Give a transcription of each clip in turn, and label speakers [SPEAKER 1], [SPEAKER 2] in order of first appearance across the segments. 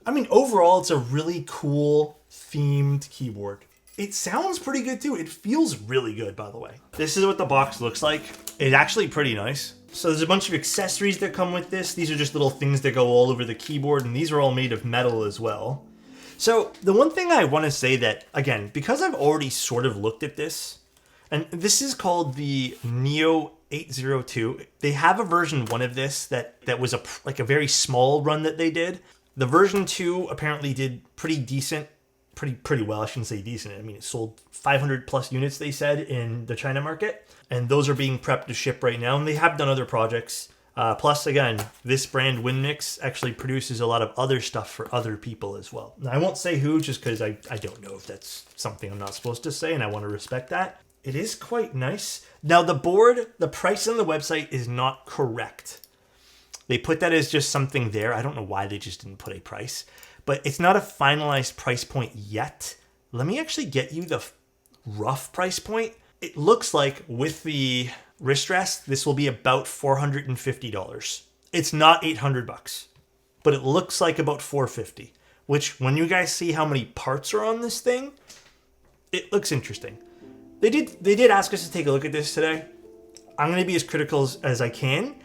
[SPEAKER 1] I mean, overall, it's a really cool themed keyboard. It sounds pretty good too. It feels really good, by the way. This is what the box looks like. It's actually pretty nice. So there's a bunch of accessories that come with this. These are just little things that go all over the keyboard, and these are all made of metal as well. So the one thing I want to say that, again, because I've already sort of looked at this, and this is called the NEO802. They have a version 1 of this that was like a very small run that they did. The version 2 apparently did pretty decent, pretty well. I shouldn't say decent. I mean, it sold 500 plus units, they said, in the China market. And those are being prepped to ship right now. And they have done other projects. Plus, again, this brand WinMix actually produces a lot of other stuff for other people as well. Now, I won't say who just because I don't know if that's something I'm not supposed to say, and I want to respect that. It is quite nice. Now, the board, the price on the website is not correct. They put that as just something there. I don't know why they just didn't put a price. But it's not a finalized price point yet. Let me actually get you the rough price point. It looks like with the wrist rest, this will be about $450. It's not $800, but it looks like about $450, which when you guys see how many parts are on this thing, it looks interesting. They did ask us to take a look at this today. I'm going to be as critical as I can,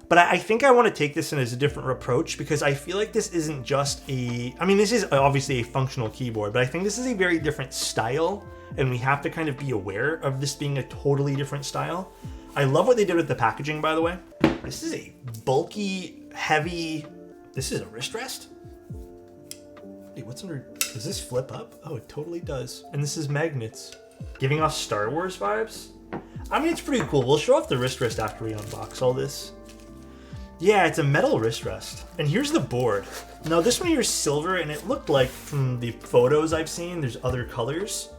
[SPEAKER 1] but I think I want to take this in as a different approach because I feel like this isn't just this is obviously a functional keyboard, but I think this is a very different style, and we have to kind of be aware of this being a totally different style. I love what they did with the packaging, by the way. This is a bulky, heavy... This is a wrist rest? Wait, what's under... Does this flip up? Oh, it totally does. And this is magnets. Giving off Star Wars vibes. I mean, it's pretty cool. We'll show off the wrist rest after we unbox all this. Yeah, it's a metal wrist rest. And here's the board. Now, this one here is silver, and it looked like from the photos I've seen, there's other colors.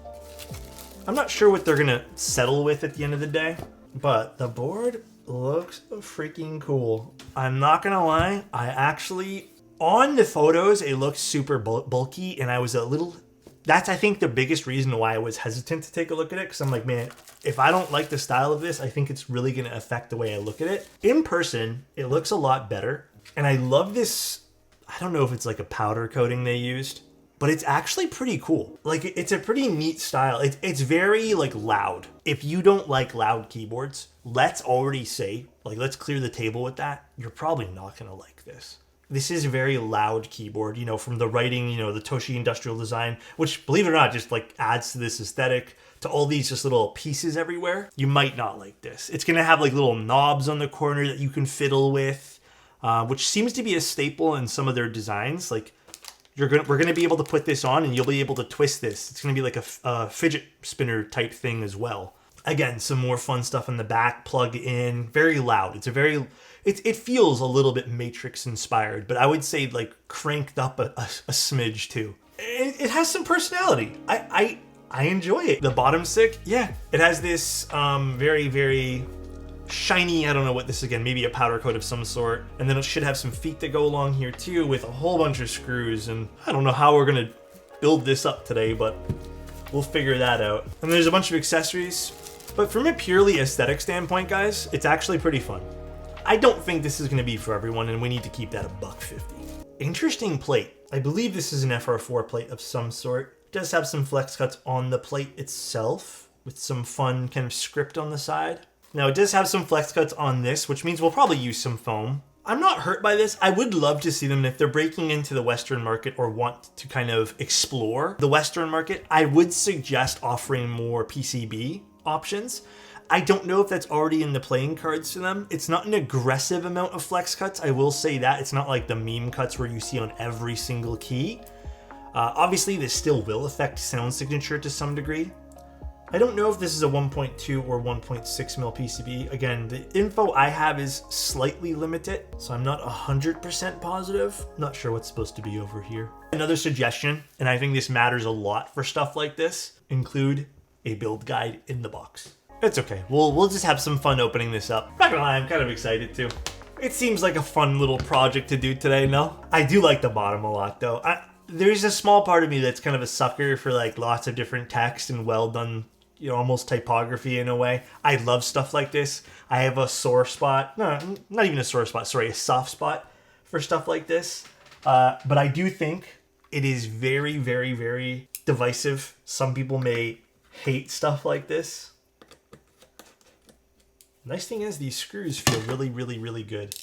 [SPEAKER 1] I'm not sure what they're going to settle with at the end of the day, but the board looks freaking cool. I'm not going to lie. I actually, on the photos, it looks super bulky, and I was a little... That's, I think, the biggest reason why I was hesitant to take a look at it, because I'm like, man, if I don't like the style of this, I think it's really going to affect the way I look at it. In person, it looks a lot better, and I love this. I don't know if it's like a powder coating they used, but it's actually pretty cool. Like, it's a pretty neat style. It's very, like, loud. If you don't like loud keyboards, let's already say, like, let's clear the table with that. You're probably not going to like this. This is a very loud keyboard, from the writing, the Toshi industrial design, which, believe it or not, just like adds to this aesthetic, to all these just little pieces everywhere. You might not like this. It's going to have like little knobs on the corner that you can fiddle with, which seems to be a staple in some of their designs. Like we're going to be able to put this on and you'll be able to twist this. It's going to be like a fidget spinner type thing as well. Again, some more fun stuff in the back, plug in, very loud. It feels a little bit Matrix inspired, but I would say like cranked up a smidge too. It has some personality. I enjoy it. The bottom stick, yeah, it has this very, very shiny, I don't know what this is again, maybe a powder coat of some sort. And then it should have some feet that go along here too with a whole bunch of screws. And I don't know how we're gonna build this up today, but we'll figure that out. And there's a bunch of accessories. But from a purely aesthetic standpoint, guys, it's actually pretty fun. I don't think this is going to be for everyone, and we need to keep that $150. Interesting plate. I believe this is an FR4 plate of some sort. It does have some flex cuts on the plate itself, with some fun kind of script on the side. Now, it does have some flex cuts on this, which means we'll probably use some foam. I'm not hurt by this. I would love to see them if they're breaking into the Western market or want to kind of explore the Western market. I would suggest offering more PCB options. I don't know if that's already in the playing cards for them. It's not an aggressive amount of flex cuts. I will say that. It's not like the meme cuts where you see on every single key. Obviously, this still will affect sound signature to some degree. I don't know if this is a 1.2 or 1.6 mil PCB. Again, the info I have is slightly limited, so I'm not 100% positive. Not sure what's supposed to be over here. Another suggestion, and I think this matters a lot for stuff like this, include a build guide in the box. It's okay. We'll just have some fun opening this up. Not gonna lie, I'm kind of excited too. It seems like a fun little project to do today, no? I do like the bottom a lot though. There's a small part of me that's kind of a sucker for like lots of different text and well done, almost typography in a way. I love stuff like this. I have a sore spot. No, not even a sore spot. Sorry, a soft spot for stuff like this. But I do think it is very, very, very divisive. Some people may hate stuff like this. Nice thing is these screws feel really, really, really good.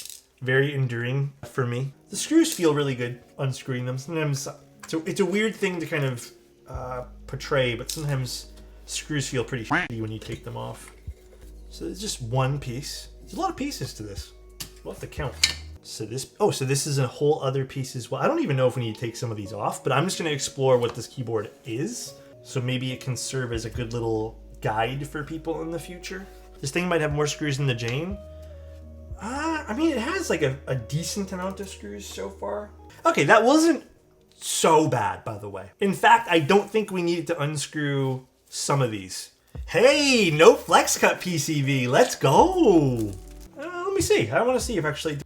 [SPEAKER 1] Very enduring for me. The screws feel really good unscrewing them. Sometimes it's a weird thing to kind of portray, but sometimes screws feel pretty shitty when you take them off. So there's just one piece. There's a lot of pieces to this. We'll have to count. So this is a whole other piece as well. I don't even know if we need to take some of these off, but I'm just going to explore what this keyboard is. So maybe it can serve as a good little guide for people in the future. This thing might have more screws than the Jane. I mean, it has like a decent amount of screws so far. Okay, that wasn't so bad, by the way. In fact, I don't think we needed to unscrew some of these. Hey, no flex cut PCV. Let's go. Let me see. I want to see if actually,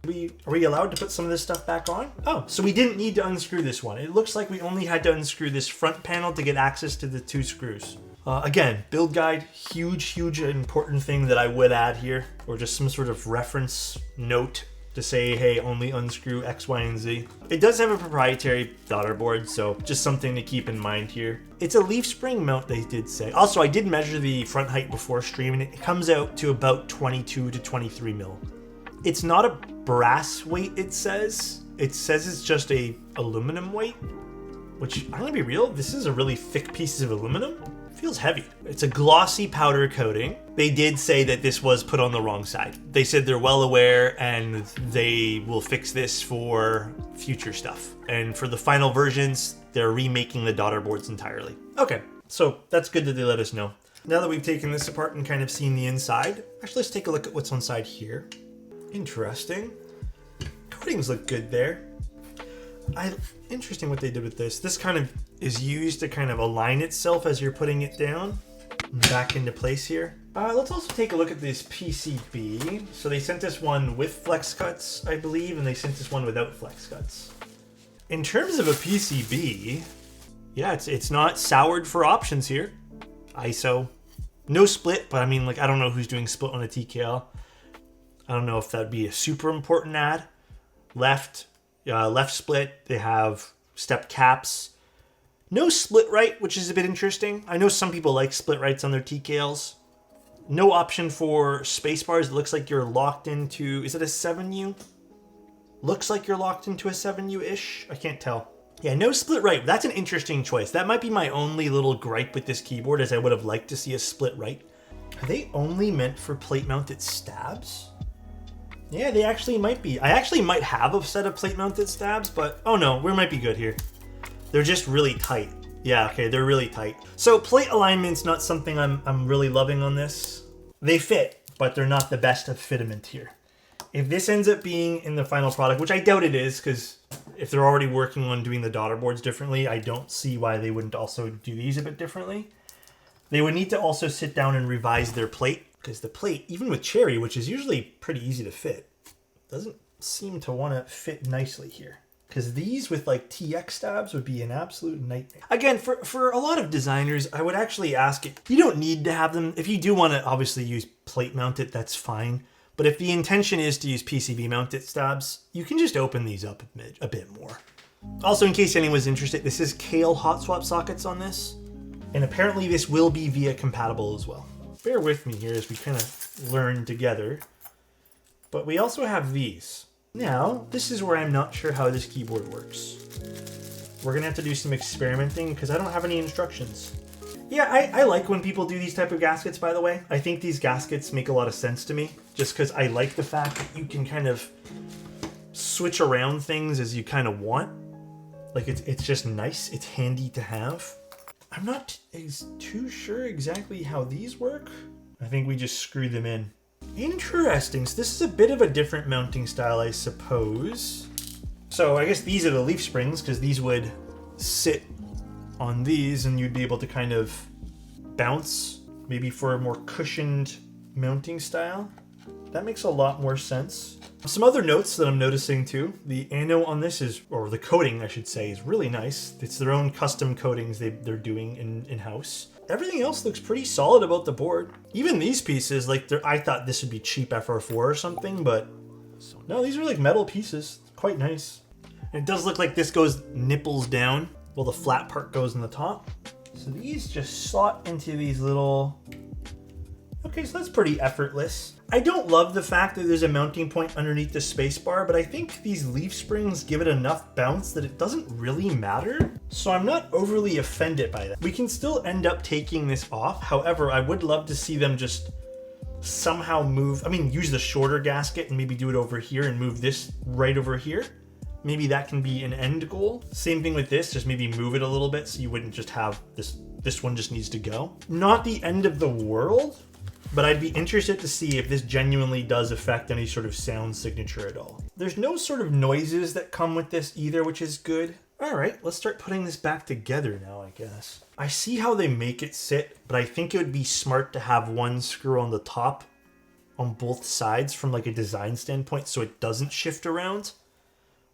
[SPEAKER 1] are we allowed to put some of this stuff back on? Oh, so we didn't need to unscrew this one. It looks like we only had to unscrew this front panel to get access to the 2 screws. Again, build guide, huge important thing that I would add here, or just some sort of reference note to say, hey, only unscrew X, Y, and Z. It does have a proprietary daughter board, so just something to keep in mind here. It's a leaf spring mount, they did say. Also, I did measure the front height before stream, and it comes out to about 22 to 23 mil. It's not a brass weight, it says. It says it's just a aluminum weight, which, I'm gonna be real, this is a really thick piece of aluminum. Feels heavy. It's a glossy powder coating. They did say that this was put on the wrong side. They said they're well aware and they will fix this for future stuff. And for the final versions, they're remaking the daughter boards entirely. Okay, so that's good that they let us know. Now that we've taken this apart and kind of seen the inside, actually let's take a look at what's inside here. Interesting. Coatings look good there. Interesting what they did with this. This kind of is used to kind of align itself as you're putting it down back into place here. Let's also take a look at this PCB. So they sent us one with flex cuts, I believe, and they sent us one without flex cuts. In terms of a PCB, yeah, it's not soured for options here. ISO. No split, but I mean, like, I don't know who's doing split on a TKL. I don't know if that'd be a super important ad. Left split, they have step caps. No split right, which is a bit interesting. I know some people like split rights on their TKLs. No option for space bars. It looks like you're locked into, is it a 7U? Looks like you're locked into a 7U-ish. I can't tell. Yeah, no split right. That's an interesting choice. That might be my only little gripe with this keyboard, as I would have liked to see a split right. Are they only meant for plate mounted stabs? Yeah, they actually might be. I actually might have a set of plate mounted stabs, but oh no, we might be good here. They're just really tight. Yeah, okay, they're really tight. So plate alignment's not something I'm really loving on this. They fit, but they're not the best of fitment here. If this ends up being in the final product, which I doubt it is, because if they're already working on doing the daughter boards differently, I don't see why they wouldn't also do these a bit differently. They would need to also sit down and revise their plate, because the plate, even with cherry, which is usually pretty easy to fit, doesn't seem to want to fit nicely here. Because these with like TX stabs would be an absolute nightmare. Again, for a lot of designers, I would actually ask it, you don't need to have them. If you do want to obviously use plate mounted, that's fine. But if the intention is to use PCB mounted stabs, you can just open these up a bit more. Also, in case anyone's interested, this is Kale hot swap sockets on this. And apparently this will be VIA compatible as well. Bear with me here as we kind of learn together. But we also have these. Now, this is where I'm not sure how this keyboard works. We're gonna have to do some experimenting because I don't have any instructions. Yeah, I like when people do these type of gaskets, by the way. I think these gaskets make a lot of sense to me, just because I like the fact that you can kind of switch around things as you kind of want. Like, it's just nice. It's handy to have. I'm not too sure exactly how these work. I think we just screw them in. Interesting. So this is a bit of a different mounting style, I suppose. So I guess these are the leaf springs, because these would sit on these and you'd be able to kind of bounce, maybe for a more cushioned mounting style. That makes a lot more sense. Some other notes that I'm noticing too. The ano on this is, or the coating I should say, is really nice. It's their own custom coatings they're doing in-house. Everything else looks pretty solid about the board. Even these pieces, like I thought this would be cheap FR4 or something, but no, these are like metal pieces. Quite nice. And it does look like this goes nipples down while the flat part goes in the top. So these just slot into these little... Okay, so that's pretty effortless. I don't love the fact that there's a mounting point underneath the spacebar, but I think these leaf springs give it enough bounce that it doesn't really matter. So I'm not overly offended by that. We can still end up taking this off. However, I would love to see them just somehow move, use the shorter gasket and maybe do it over here and move this right over here. Maybe that can be an end goal. Same thing with this, just maybe move it a little bit so you wouldn't just have this one just needs to go. Not the end of the world, but I'd be interested to see if this genuinely does affect any sort of sound signature at all. There's no sort of noises that come with this either, which is good. All right, let's start putting this back together now, I guess. I see how they make it sit, but I think it would be smart to have one screw on the top on both sides from like a design standpoint so it doesn't shift around.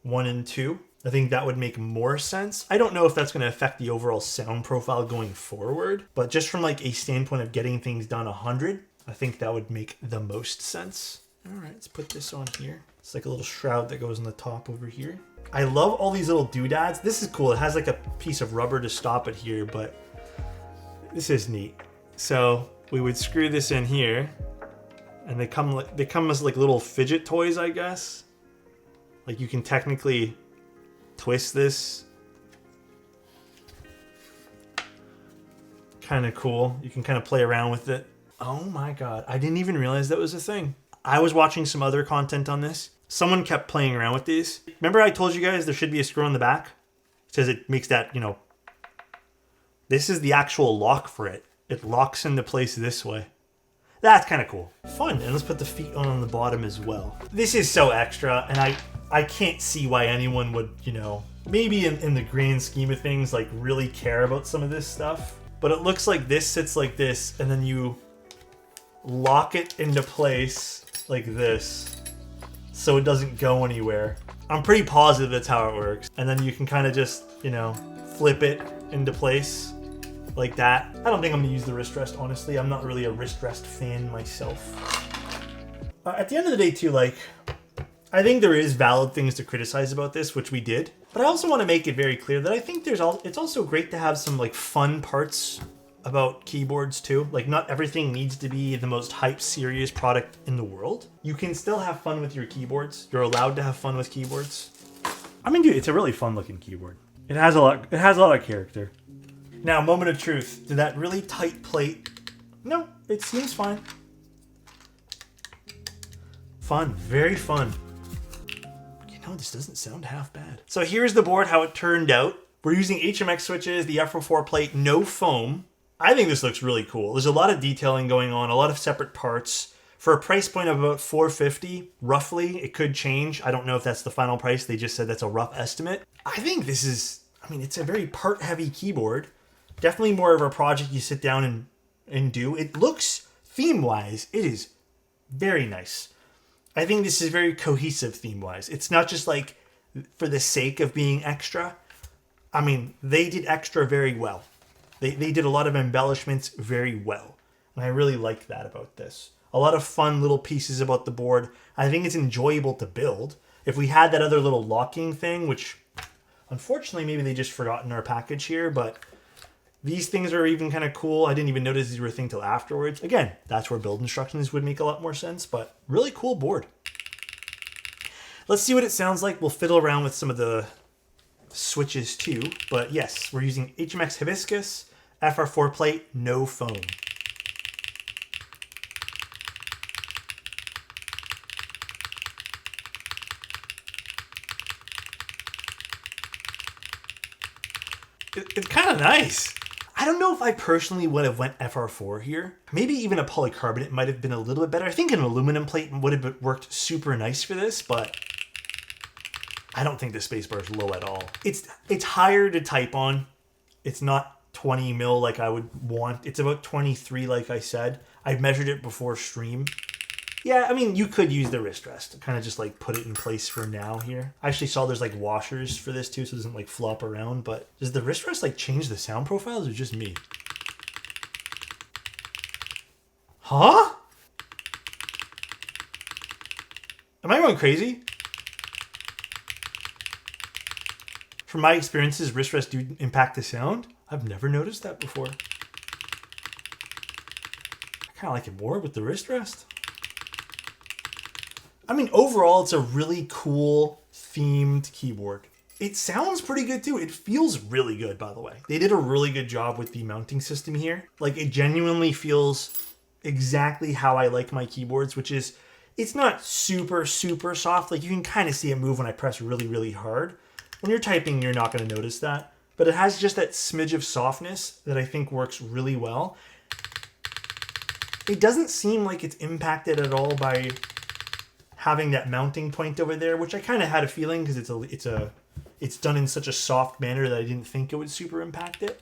[SPEAKER 1] 1 and 2. I think that would make more sense. I don't know if that's going to affect the overall sound profile going forward, but just from like a standpoint of getting things done 100, I think that would make the most sense. All right, let's put this on here. It's like a little shroud that goes on the top over here. I love all these little doodads. This is cool. It has like a piece of rubber to stop it here, but this is neat. So we would screw this in here, and they come as like little fidget toys, I guess. Like you can technically twist this. Kind of cool. You can kind of play around with it. Oh my God. I didn't even realize that was a thing. I was watching some other content on this. Someone kept playing around with these. Remember I told you guys there should be a screw on the back? It says it makes that, this is the actual lock for it. It locks into place this way. That's kind of cool. Fun. And let's put the feet on the bottom as well. This is so extra, and I can't see why anyone would, maybe in the grand scheme of things, like really care about some of this stuff. But it looks like this sits like this, and then you lock it into place like this so it doesn't go anywhere. I'm pretty positive that's how it works. And then you can kind of just, flip it into place like that. I don't think I'm gonna use the wrist rest, honestly. I'm not really a wrist rest fan myself. At the end of the day too, I think there is valid things to criticize about this, which we did. But I also want to make it very clear that I think it's also great to have some fun parts about keyboards too. Not everything needs to be the most hype serious product in the world. You can still have fun with your keyboards. You're allowed to have fun with keyboards. Dude, it's a really fun looking keyboard. It has a lot of character. Now, moment of truth. Did that really tight plate? No, it seems fine. Fun, very fun. This doesn't sound half bad. So here's the board, how it turned out. We're using HMX switches, the FR4 plate, no foam. I think this looks really cool. There's a lot of detailing going on, a lot of separate parts. For a price point of about $450, roughly, it could change. I don't know if that's the final price. They just said that's a rough estimate. I think this is, it's a very part-heavy keyboard. Definitely more of a project you sit down and do. It looks, theme-wise, it is very nice. I think this is very cohesive theme-wise. It's not just for the sake of being extra. They did extra very well. They did a lot of embellishments very well. And I really like that about this. A lot of fun little pieces about the board. I think it's enjoyable to build. If we had that other little locking thing, which unfortunately maybe they just forgot in our package here, but these things are even kind of cool. I didn't even notice these were a thing till afterwards. Again, that's where build instructions would make a lot more sense, but really cool board. Let's see what it sounds like. We'll fiddle around with some of the switches too. But yes, we're using HMX Hibiscus, FR4 plate, no foam. It's kind of nice. I don't know if I personally would have went FR4 here. Maybe even a polycarbonate might have been a little bit better. I think an aluminum plate would have worked super nice for this, but I don't think the spacebar is low at all. It's higher to type on. It's not 20 mil like I would want. It's about 23 like I said. I measured it before stream. Yeah, you could use the wrist rest to kind of just put it in place for now here. I actually saw there's washers for this too, so it doesn't flop around, but does the wrist rest change the sound profiles or just me? Huh? Am I going crazy? From my experiences, wrist rests do impact the sound. I've never noticed that before. I kind of like it more with the wrist rest. I mean, overall, it's a really cool themed keyboard. It sounds pretty good too. It feels really good, by the way. They did a really good job with the mounting system here. Like, it genuinely feels exactly how I like my keyboards, which is, it's not super, super soft. Like, you can kind of see it move when I press really, really hard. When you're typing, you're not going to notice that. But it has just that smidge of softness that I think works really well. It doesn't seem like it's impacted at all by having that mounting point over there, which I kind of had a feeling because it's done in such a soft manner that I didn't think it would super impact it.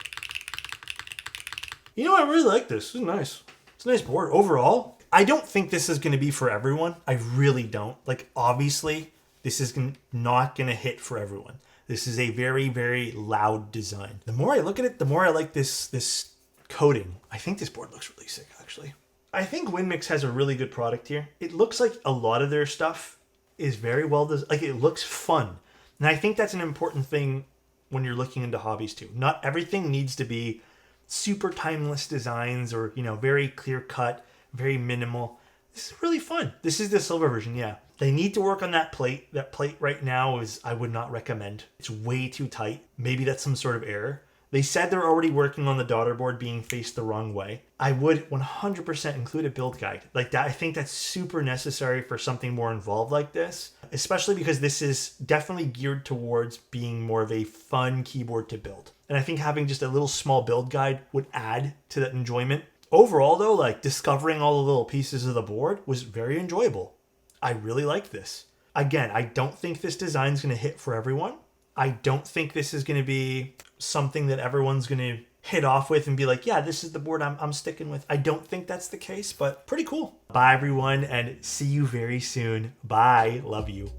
[SPEAKER 1] You know, I really like this. This is nice. It's a nice board. Overall, I don't think this is going to be for everyone. I really don't. Like, obviously, this is not going to hit for everyone. This is a very, very loud design. The more I look at it, the more I like this coating. I think this board looks really sick, actually. I think Winmix has a really good product here. It looks like a lot of their stuff is very well designed. Like, it looks fun. And I think that's an important thing when you're looking into hobbies too. Not everything needs to be super timeless designs or, you know, very clear cut, very minimal. This is really fun. This is the silver version, yeah. They need to work on that plate. That plate right now is, I would not recommend. It's way too tight. Maybe that's some sort of error. They said they're already working on the daughter board being faced the wrong way. I would 100% include a build guide. Like that, I think that's super necessary for something more involved like this, especially because this is definitely geared towards being more of a fun keyboard to build. And I think having just a little small build guide would add to that enjoyment. Overall though, like discovering all the little pieces of the board was very enjoyable. I really like this. Again, I don't think this design is going to hit for everyone. I don't think this is going to be something that everyone's going to hit off with and be like, yeah, this is the board I'm sticking with. I don't think that's the case, but pretty cool. Bye, everyone, and see you very soon. Bye. Love you.